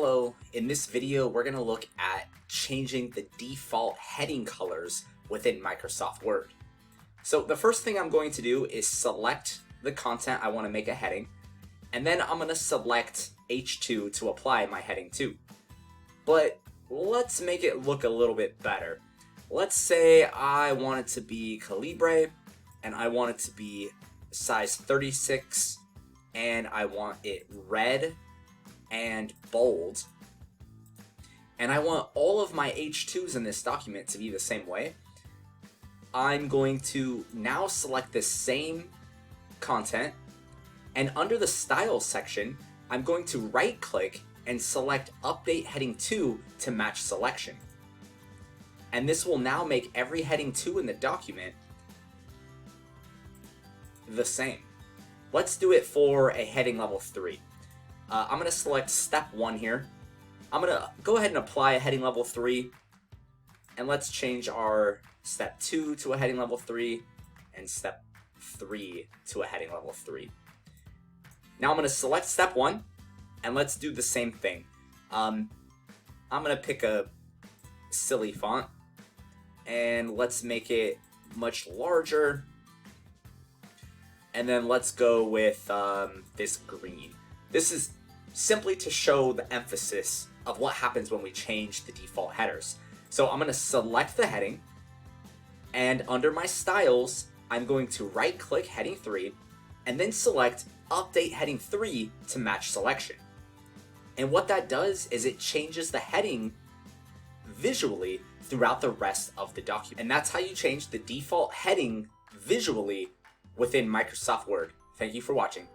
Hello, in this video we're going to look at changing the default heading colors within Microsoft Word. So the first thing I'm going to do is select the content I want to make a heading, and then I'm going to select H2 to apply my heading to. But let's make it look a little bit better. Let's say I want it to be Calibre, and I want it to be size 36, and I want it red and bold, and I want all of my H2s in this document to be the same way. I'm going to now select the same content, and under the style section I'm going to right click and select update heading 2 to match selection, and this will now make every heading 2 in the document the same. Let's do it for a heading level 3. I'm going to select step 1 here. I'm going to go ahead and apply a heading level 3, and let's change our step 2 to a heading level 3 and step 3 to a heading level 3. Now I'm going to select step 1, and let's do the same thing. I'm going to pick a silly font, and let's make it much larger, and then let's go with this green. This is simply to show the emphasis of what happens when we change the default headers. So I'm going to select the heading, and under my styles, I'm going to right click heading 3, and then select update heading 3 to match selection. And what that does is it changes the heading visually throughout the rest of the document. And that's how you change the default heading visually within Microsoft Word. Thank you for watching.